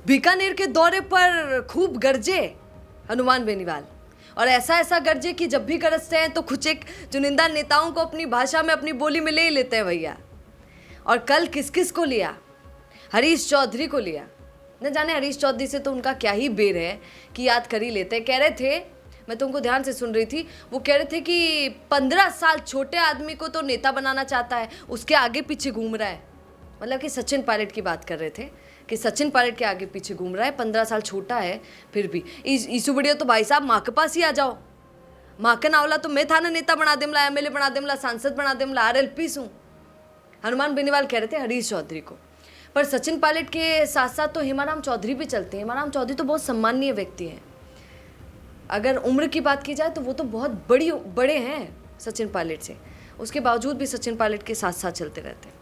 बीकानेर के दौरे पर खूब गरजे हनुमान बेनीवाल, और ऐसा ऐसा गरजे कि जब भी गरजते हैं तो कुछ एक चुनिंदा नेताओं को अपनी भाषा में अपनी बोली में ले ही लेते हैं भैया। और कल किस किस को लिया? हरीश चौधरी को लिया। न जाने हरीश चौधरी से तो उनका क्या ही बेर है कि याद कर ही लेते हैं। कह रहे थे, मैं तो उनको ध्यान से सुन रही थी, वो कह रहे थे कि 15 साल छोटे आदमी को तो नेता बनाना चाहता है, उसके आगे पीछे घूम रहा है। मतलब कि सचिन पायलट की बात कर रहे थे कि सचिन पायलट के आगे पीछे घूम रहा है, 15 साल छोटा है फिर भी। ईसु बढ़िया तो भाई साहब माँ के पास ही आ जाओ। माँ के नावला तो मैं था ना नेता बना देमला, एमएलए बना देमला, सांसद बना देमला, आरएलपी सूँ। हनुमान बेनीवाल कह रहे थे हरीश चौधरी को। पर सचिन पायलट के साथ साथ तो हेमाराम चौधरी भी चलते हैं। हेमाराम चौधरी तो बहुत सम्माननीय व्यक्ति हैं। अगर उम्र की बात की जाए तो वो तो बहुत बड़े हैं सचिन पायलट से, उसके बावजूद भी सचिन पायलट के साथ साथ चलते रहते हैं।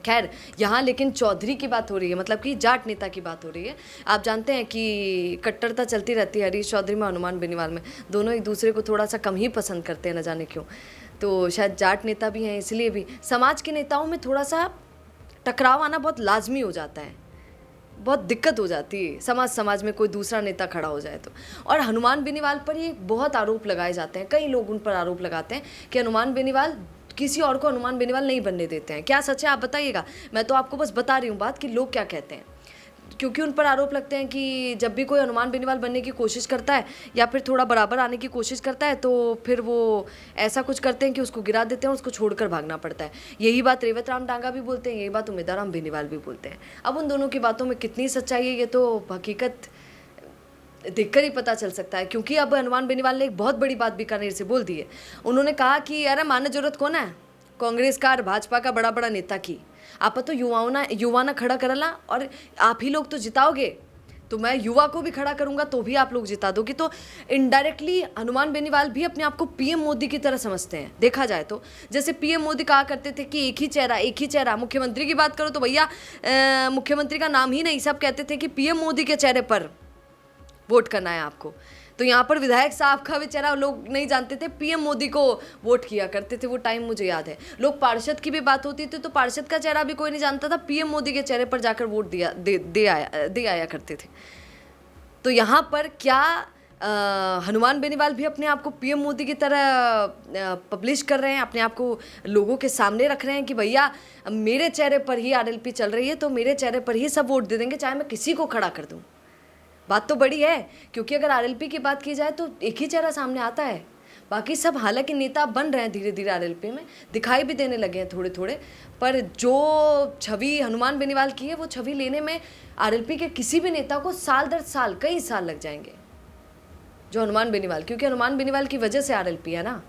खैर, यहाँ लेकिन चौधरी की बात हो रही है, मतलब कि जाट नेता की बात हो रही है। आप जानते हैं कि कट्टरता चलती रहती है हरीश चौधरी में, हनुमान बेनीवाल में। दोनों एक दूसरे को थोड़ा सा कम ही पसंद करते हैं, न जाने क्यों। तो शायद जाट नेता भी हैं, इसलिए भी समाज के नेताओं में थोड़ा सा टकराव आना बहुत लाजमी हो जाता है, बहुत दिक्कत हो जाती है समाज में कोई दूसरा नेता खड़ा हो जाए तो। और हनुमान बेनीवाल पर ये बहुत आरोप लगाए जाते हैं, कई लोग उन पर आरोप लगाते हैं कि हनुमान बेनीवाल किसी और को हनुमान बेनीवाल नहीं बनने देते हैं। क्या सच है आप बताइएगा? मैं तो आपको बस बता रही हूँ बात कि लोग क्या कहते हैं, क्योंकि उन पर आरोप लगते हैं कि जब भी कोई हनुमान बेनीवाल बनने की कोशिश करता है या फिर थोड़ा बराबर आने की कोशिश करता है तो फिर वो ऐसा कुछ करते हैं कि उसको गिरा देते हैं और उसको छोड़कर भागना पड़ता है। यही बात रेवत राम डांगा भी बोलते हैं, यही बात उमेदाराम बेनीवाल भी बोलते हैं। अब उन दोनों की बातों में कितनी सच्चाई है ये तो हकीकत देखकर ही पता चल सकता है, क्योंकि अब हनुमान बेनीवाल ने एक बहुत बड़ी बात बीकानेर से बोल दी है। उन्होंने कहा कि अरे मानने जरूरत कौन है कांग्रेस का और भाजपा का बड़ा बड़ा नेता की, आप तो युवा ना खड़ा करला, और आप ही लोग तो जिताओगे तो मैं युवा को भी खड़ा करूंगा तो भी आप लोग जिता दोगे। तो इनडायरेक्टली हनुमान बेनीवाल भी अपने आप को पीएम मोदी की तरह समझते हैं देखा जाए तो। जैसे पीएम मोदी कहा करते थे कि एक ही चेहरा। मुख्यमंत्री की बात करो तो भैया मुख्यमंत्री का नाम ही नहीं, सब कहते थे कि पीएम मोदी के चेहरे पर वोट करना है आपको। तो यहाँ पर विधायक साहब का भी चेहरा लोग नहीं जानते थे, पीएम मोदी को वोट किया करते थे। वो टाइम मुझे याद है। लोग पार्षद की भी बात होती थी तो पार्षद का चेहरा भी कोई नहीं जानता था, पीएम मोदी के चेहरे पर जाकर वोट दे आया करते थे। तो यहाँ पर क्या हनुमान बेनीवाल भी अपने आप को पीएम मोदी की तरह पब्लिश कर रहे हैं, अपने आप को लोगों के सामने रख रहे हैं कि भैया मेरे चेहरे पर ही आरएलपी चल रही है तो मेरे चेहरे पर ही सब वोट दे देंगे, चाहे मैं किसी को खड़ा कर दूँ। बात तो बड़ी है, क्योंकि अगर आरएलपी की बात की जाए तो एक ही चेहरा सामने आता है। बाकी सब हालांकि नेता बन रहे हैं धीरे धीरे, आरएलपी में दिखाई भी देने लगे हैं थोड़े थोड़े, पर जो छवि हनुमान बेनीवाल की है वो छवि लेने में आरएलपी के किसी भी नेता को साल दर साल कई साल लग जाएंगे। जो हनुमान बेनीवाल, क्योंकि हनुमान बेनीवाल की वजह से आरएलपी है ना,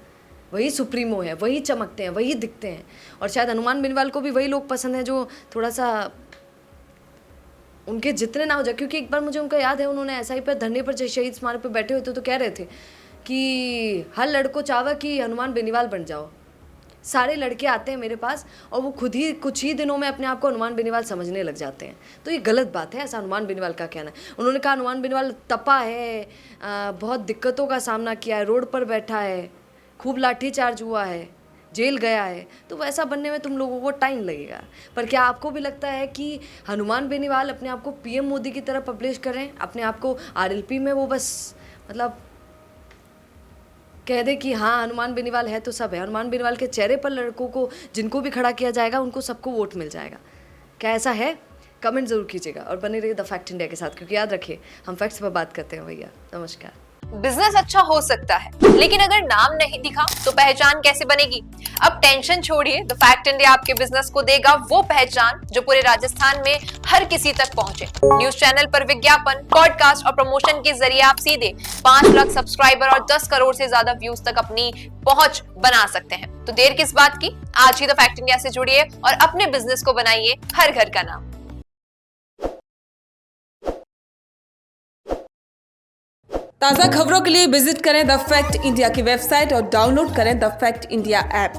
वही सुप्रीमो है, वही चमकते हैं, वही दिखते हैं। और शायद हनुमान बेनीवाल को भी वही लोग पसंद हैं जो थोड़ा सा उनके जितने ना हो जाए। क्योंकि एक बार मुझे उनका याद है, उन्होंने एसआई पर धरने पर शहीद स्मारक पर बैठे हुए थे तो कह रहे थे कि हर लड़को चाहवा कि हनुमान बेनीवाल बन जाओ। सारे लड़के आते हैं मेरे पास और वो खुद ही कुछ ही दिनों में अपने आप को हनुमान बेनीवाल समझने लग जाते हैं। तो ये गलत बात है, ऐसा हनुमान बेनीवाल का कहना है। उन्होंने कहा हनुमान बेनीवाल तपा है, बहुत दिक्कतों का सामना किया है, रोड पर बैठा है, खूब लाठीचार्ज हुआ है, जेल गया है, तो वैसा बनने में तुम लोगों को टाइम लगेगा। पर क्या आपको भी लगता है कि हनुमान बेनीवाल अपने आप को पीएम मोदी की तरह पब्लिश करें, अपने आप को आरएलपी में वो बस मतलब कह दे कि हाँ हनुमान बेनीवाल है तो सब है। हनुमान बेनीवाल के चेहरे पर लड़कों को जिनको भी खड़ा किया जाएगा उनको सबको वोट मिल जाएगा। क्या ऐसा है? कमेंट जरूर कीजिएगा और बने रहिए द फैक्ट इंडिया के साथ, क्योंकि याद रखिए हम फैक्ट्स पर बात करते हैं भैया। नमस्कार। बिजनेस अच्छा हो सकता है, लेकिन अगर नाम नहीं दिखा तो पहचान कैसे बनेगी? अब टेंशन छोड़िए, द फैक्ट इंडिया आपके बिजनेस को देगा वो पहचान जो पूरे राजस्थान में हर किसी तक पहुंचे। न्यूज चैनल पर विज्ञापन, पॉडकास्ट और प्रमोशन के जरिए आप सीधे 5 लाख सब्सक्राइबर और 10 करोड़ से ज्यादा व्यूज तक अपनी पहुंच बना सकते हैं। तो देर किस बात की, आज ही द फैक्ट इंडिया से जुड़िए और अपने बिजनेस को बनाइए हर घर का नाम। ताज़ा खबरों के लिए विजिट करें द फैक्ट इंडिया की वेबसाइट और डाउनलोड करें द फैक्ट इंडिया ऐप।